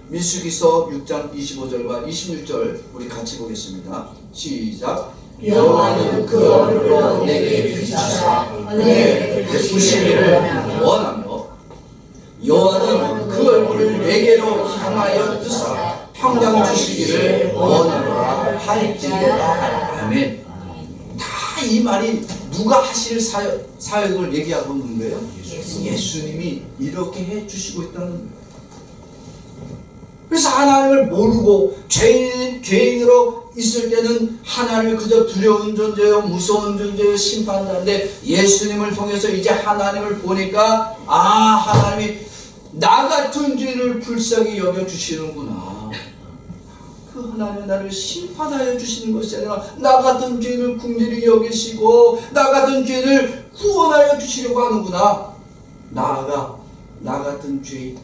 민수기서 6장 25절과 26절 우리 같이 보겠습니다. 시작. 여호와는 그 얼굴로 내게 비추사 은혜를 베푸시기를 원하며 여호와는 그 얼굴을 내게로 향하여 뜨사 평강 주시기를 원하노라 할지니라. 아멘. 다 이 말이 누가 하실 사역을 얘기하고 있는 거예요? 예수님이 이렇게 해주시고 있다는 거예요. 그래서 하나님을 모르고 죄인으로 있을 때는 하나님이 그저 두려운 존재요, 무서운 존재요, 심판자인데 예수님을 통해서 이제 하나님을 보니까 하나님이 나 같은 죄인을 불쌍히 여겨주시는구나. 그 하나님은 나를 심판하여 주시는 것이 아니라 나 같은 죄인을 긍휼히 여기시고 나 같은 죄인을 구원하여 주시려고 하는구나. 나아가 나 같은 죄인,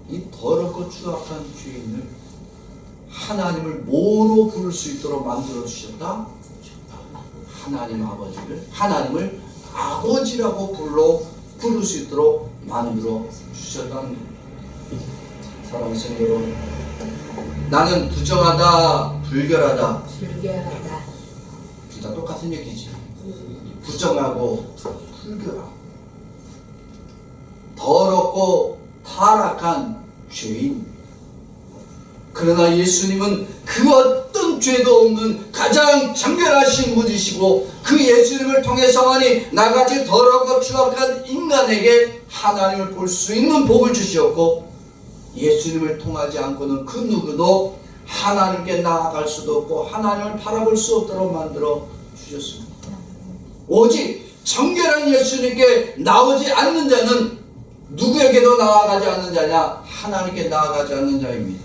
이 더럽고 추악한 죄인을 하나님을 뭐로 부를 수 있도록 만들어 주셨다? 하나님 아버지를, 하나님을 아버지라고 부를 수 있도록 만들어 주셨다는 겁니다. 사랑하는 성도 여러분, 나는 부정하다, 불결하다, 둘 다 똑같은 얘기지. 부정하고 불결하고 더럽고 타락한 죄인. 그러나 예수님은 그 어떤 죄도 없는 가장 정결하신 분이시고 그 예수님을 통해서만이 나같이 더럽고 추악한 인간에게 하나님을 볼 수 있는 복을 주셨고, 예수님을 통하지 않고는 그 누구도 하나님께 나아갈 수도 없고 하나님을 바라볼 수 없도록 만들어 주셨습니다. 오직 정결한 예수님께 나오지 않는 자는 누구에게도 나아가지 않는 자냐? 하나님께 나아가지 않는 자입니다.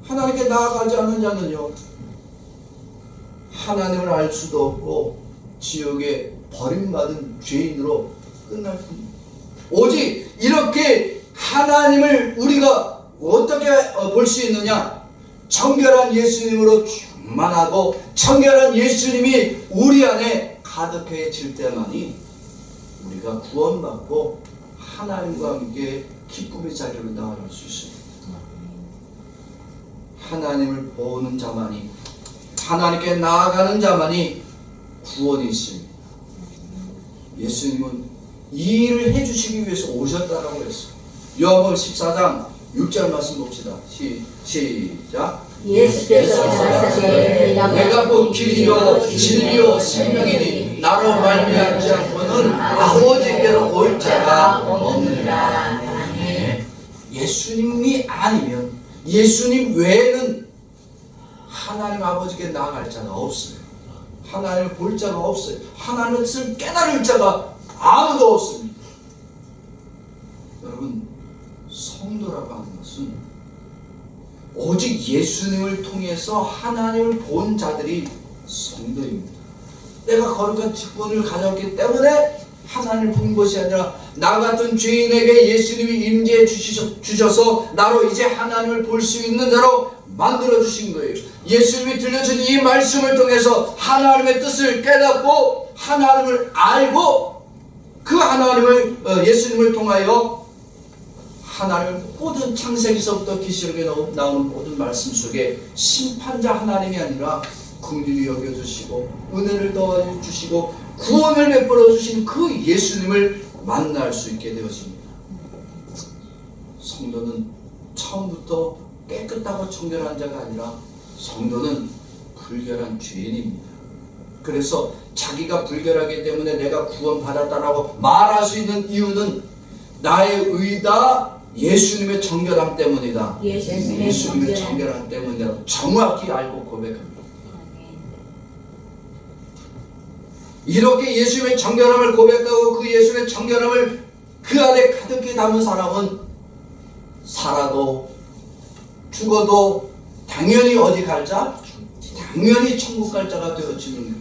하나님께 나아가지 않는 자는요, 하나님을 알 수도 없고 지옥에 버림받은 죄인으로 끝날 뿐입니다. 오직 이렇게 하나님을 우리가 어떻게 볼 수 있느냐? 정결한 예수님으로 충만하고 청결한 예수님이 우리 안에 가득해질 때만이 우리가 구원받고 하나님과 함께 기쁨의 자리로 나아갈 수 있습니다. 하나님을 보는 자만이, 하나님께 나아가는 자만이 구원이 있습니다. 예수님은 이 일을 해주시기 위해서 오셨다라고 했어요. 요한복음 14장 6절 말씀 봅시다. 시작. 예수께서 말씀하시되 내가 곧 길이요 진리요 생명이니 나로 말미암지 않고는 아버지께로 올 자가 없느니라. 예수님이 아니면, 예수님 외에는 하나님 아버지께 나아갈 자가 없어요. 하나님을 볼 자가 없어요. 하나님의 뜻을 깨달을 자가 아무도 없습니다. 여러분, 성도라고 하는 것은 오직 예수님을 통해서 하나님을 본 자들이 성도입니다. 내가 거룩한 직분을 가졌기 때문에 하나님을 본 것이 아니라 나 같은 죄인에게 예수님이 임재해 주셔서 나로 이제 하나님을 볼 수 있는 자로 만들어 주신 거예요. 예수님이 들려주신 이 말씀을 통해서 하나님의 뜻을 깨닫고 하나님을 알고 그 하나님을 예수님을 통하여 하나님을 모든 창세기서부터 계시록에 나오는 모든 말씀 속에 심판자 하나님이 아니라 긍휼히 여겨주시고 은혜를 더해주시고 구원을 베풀어 주신 그 예수님을 만날 수 있게 되어집니다. 성도는 처음부터 깨끗하고 청결한 자가 아니라 성도는 불결한 죄인입니다. 그래서 자기가 불결하기 때문에 내가 구원받았다라고 말할 수 있는 이유는 나의 의다, 예수님의 정결함 때문이다. 예수님의 정결함 때문이다. 정확히 알고 고백합니다. 이렇게 예수님의 정결함을 고백하고 그 예수님의 정결함을 그 안에 가득히 담은 사람은 살아도 죽어도 당연히 어디 갈 자? 당연히 천국 갈 자가 되어지는 거예요.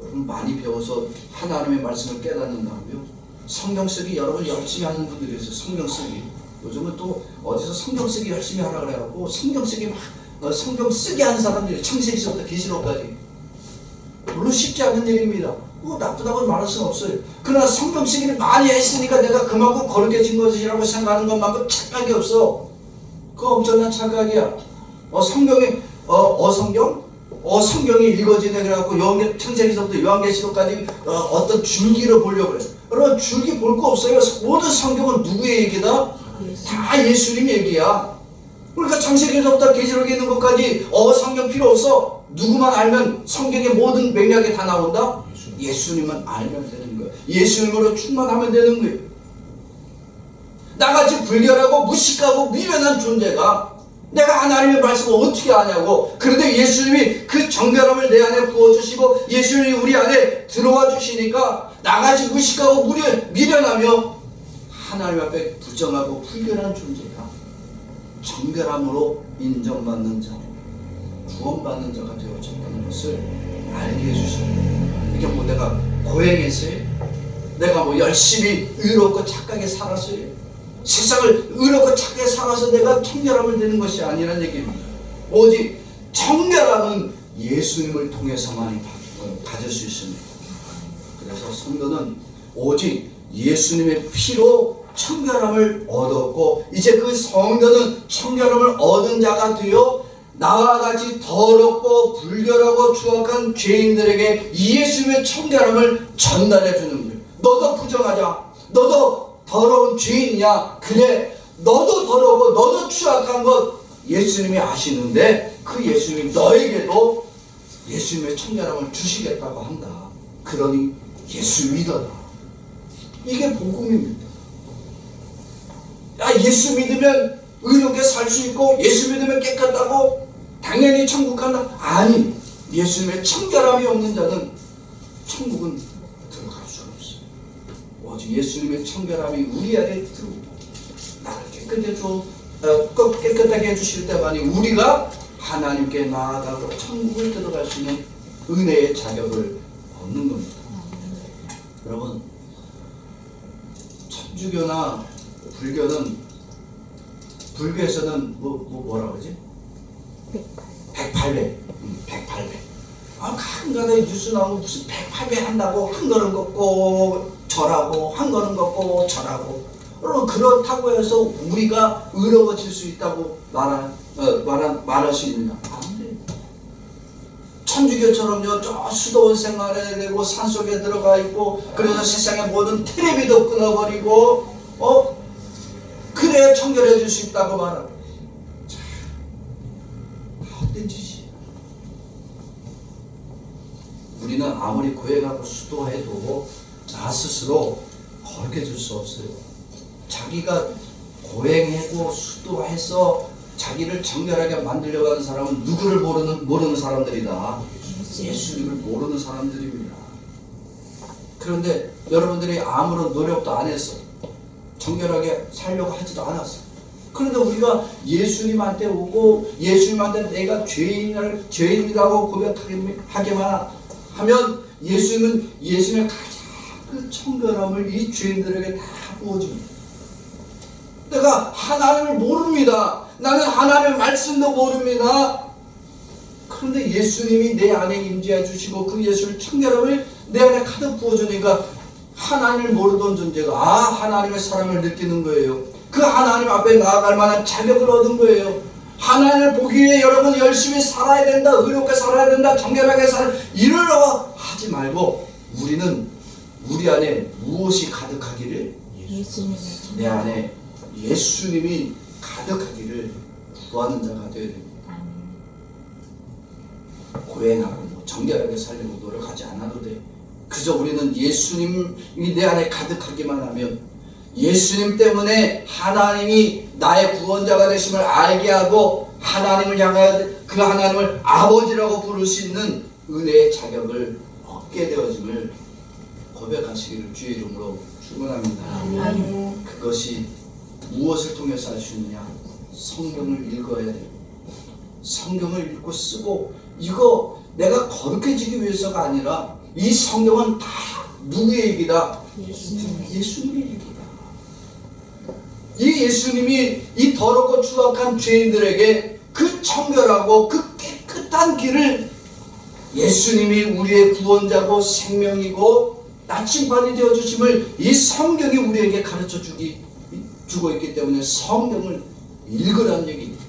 여러분 많이 배워서 하나님의 말씀을 깨닫는다고요? 성경 쓰기 여러분 열심히 하는 분들이 있어요. 성경 쓰기. 요즘은 또 어디서 성경 쓰기 열심히 하라 그래갖고 성경 쓰기 막 성경 쓰기 하는 사람들이 창세기서부터 계시록까지. 물론 쉽지 않은 일입니다. 뭐 나쁘다고 말할 수는 없어요. 그러나 성경 쓰기를 많이 했으니까 내가 그만큼 거룩해진 것이라고 생각하는 것만큼 착각이 없어. 그거 엄청난 착각이야. 성경이 읽어지네 그래갖고 창세기서부터 요한계시록까지 어떤 줄기를 보려고 그래. 여러분 줄기 볼 거 없어요. 모든 성경은 누구의 얘기다? 다 예수님 얘기야. 그러니까 창세기서부터 계시록에 있는 것까지 성경 필요 없어. 누구만 알면 성경의 모든 맥락이 다 나온다? 예수님만 알면 되는 거야. 예수님으로 충만하면 되는 거예요. 나같이 불결하고 무식하고 미련한 존재가 내가 하나님의 말씀을 어떻게 아냐고. 그런데 예수님이 그 정결함을 내 안에 부어주시고 예수님이 우리 안에 들어와 주시니까 나같이 무식하고 미련하며 하나님 앞에 부정하고 불결한 존재가 정결함으로 인정받는 자, 구원받는 자가 되어졌다는 것을 알게 해주십니다. 이게 뭐 내가 고행했어요? 내가 뭐 열심히 의롭고 착하게 살았어요? 세상을 의롭고 착하게 살아서 내가 청결함을 되는 것이 아니라는 얘기입니다. 오직 청결함은 예수님을 통해서만 가질 수 있습니다. 그래서 성도는 오직 예수님의 피로 청결함을 얻었고 이제 그 성도는 청결함을 얻은 자가 되어 나와 같이 더럽고 불결하고 추악한 죄인들에게 예수님의 청결함을 전달해 주는 거예요. 너도 부정하자. 너도 더러운 죄인이야. 그래 너도 더러워 너도 추악한 것 예수님이 아시는데 그 예수님이 너에게도 예수님의 청결함을 주시겠다고 한다. 그러니 예수 믿어라. 이게 복음입니다. 예수 믿으면 의롭게 살 수 있고 예수 믿으면 깨끗하고 당연히 천국 간다. 아니, 예수님의 청결함이 없는 자는 천국은 들어갈 수 없어요. 오직 예수님의 청결함이 우리 안에 들어오고 나를 깨끗하게 해주실 때만이 우리가 하나님께 나아가고 천국을 들어갈 수 있는 은혜의 자격을 얻는 겁니다. 여러분, 천주교나 불교는, 불교에서는 뭐라 그러지? 108배. 108배. 한간에 뉴스 나오면 무슨 108배 한다고 한 걸음 걷고 절하고 한 걸음 걷고 절하고 그렇다고 해서 우리가 의로워질 수 있다고 말할 수 있느냐? 안 돼. 천주교처럼요, 저 수도원 생활해야 되고 산속에 들어가 있고 그래서 세상의 모든 텔레비도 끊어버리고 그래야 청결해질 수 있다고 말하고. 자, 헛된 짓이야. 우리는 아무리 고행하고 수도해도 나 스스로 거룩해질 수 없어요. 자기가 고행하고 수도해서 자기를 정결하게 만들려고 하는 사람은 누구를 모르는 사람들이다. 예수님을 모르는 사람들입니다. 그런데 여러분들이 아무런 노력도 안 했어. 정결하게 살려고 하지도 않았어. 그런데 우리가 예수님한테 오고 예수님한테 내가 죄인이라고 고백하기만 하면 예수님의 가장 그 청결함을 이 죄인들에게 다 부어줍니다. 내가 하나님을 모릅니다. 나는 하나님의 말씀도 모릅니다. 그런데 예수님이 내 안에 임재해 주시고 그 예수의 청결함을 내 안에 가득 부어주니까 하나님을 모르던 존재가 하나님의 사랑을 느끼는 거예요. 그 하나님 앞에 나아갈 만한 자격을 얻은 거예요. 하나님을 보기 위해 여러분 열심히 살아야 된다, 의롭게 살아야 된다, 정결하게 이러려고 하지 말고 우리는 우리 안에 무엇이 가득하기를? 내 안에 예수님이 가득하기를 구하는 자가 되어야 됩니다. 고행하고 정결하게 살려고 노력하지 않아도 돼. 그저 우리는 예수님이 내 안에 가득하기만 하면 예수님 때문에 하나님이 나의 구원자가 되심을 알게 하고 하나님을 향하여 그 하나님을 아버지라고 부를 수 있는 은혜의 자격을 얻게 되어짐을 고백하시기를 주의 이름으로 축원합니다. 그것이 무엇을 통해서 할 수 있느냐? 성경을 읽어야 돼요. 성경을 읽고 쓰고 이거 내가 거룩해지기 위해서가 아니라 이 성경은 다 누구의 얘기다? 예수님의 얘기다. 이 예수님이 이 더럽고 추악한 죄인들에게 그 청결하고 그 깨끗한 길을 예수님이 우리의 구원자고 생명이고 나침반이 되어주심을 이 성경이 우리에게 가르쳐 주고 있기 때문에 성경을 읽으라는 얘기입니다.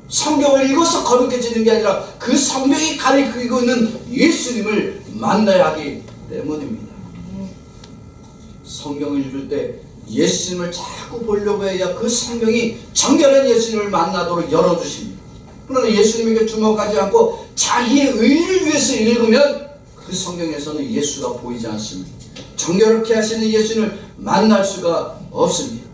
성경을 읽어서 거룩해지는 게 아니라 그 성경이 가리키고 있는 예수님을 만나야 하기 때문입니다. 성경을 읽을 때 예수님을 자꾸 보려고 해야 그 성경이 정결한 예수님을 만나도록 열어주십니다. 그러나 예수님에게 주목하지 않고 자기의 의를 위해서 읽으면 그 성경에서는 예수가 보이지 않습니다. 정결하게 하시는 예수님을 만날 수가 없습니다.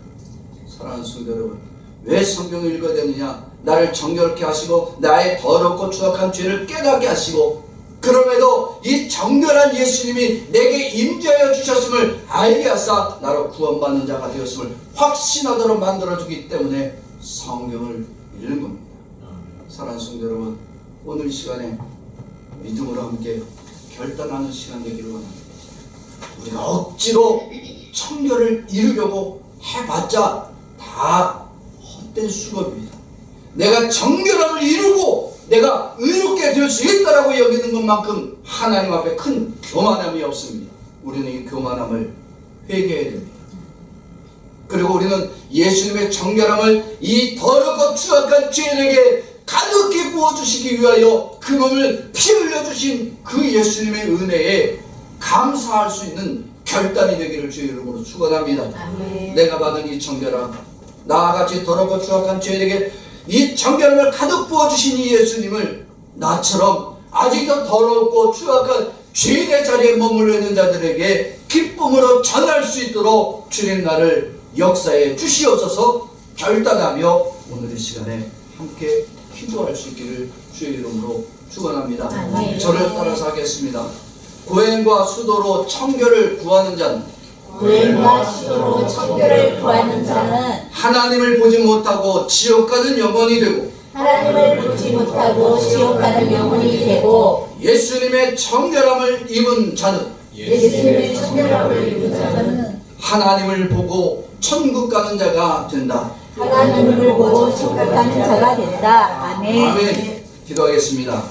사랑하는 성도 여러분, 왜 성경을 읽어야 되느냐? 나를 정결케 하시고 나의 더럽고 추악한 죄를 깨닫게 하시고 그럼에도 이 정결한 예수님이 내게 임재하여 주셨음을 알게 하사 나로 구원받는 자가 되었음을 확신하도록 만들어주기 때문에 성경을 읽는 겁니다. 사랑하는 성도 여러분, 오늘 이 시간에 믿음으로 함께 결단하는 시간 되기를 원합니다. 우리가 억지로 청결을 이루려고 해봤자 다 헛된 수고입니다. 내가 정결함을 이루고 내가 의롭게 될 수 있다라고 여기는 것만큼 하나님 앞에 큰 교만함이 없습니다. 우리는 이 교만함을 회개해야 됩니다. 그리고 우리는 예수님의 정결함을 이 더럽고 추악한 죄인에게 가득히 부어주시기 위하여 그 몸을 피 흘려주신 그 예수님의 은혜에 감사할 수 있는 결단이 되기를 주의 이름으로 축원합니다. 내가 받은 이 정결함, 나와 같이 더럽고 추악한 죄인에게 이 정결함을 가득 부어주신 이 예수님을 나처럼 아직도 더럽고 추악한 죄인의 자리에 머물러 있는 자들에게 기쁨으로 전할 수 있도록 주님 나를 역사에 주시옵소서 결단하며 오늘 이 시간에 함께 기도할 수 있기를 주의 이름으로 축원합니다. 저를 따라서 하겠습니다. 고행과 수도로 청결을 구하는 자는 고행과 수도로 청결을 구하는 자는 하나님을 보지 못하고 지옥 가는 영혼이 되고 하나님을 보지 못하고 지옥 가는 영혼이 되고 예수님의 청결함을 입은 자는 예수님의 청결함을 입은 자는 하나님을 보고 천국 가는 자가 된다. 하나님을 보고 생각하는 자가 된다. 아멘. 아멘. 기도하겠습니다.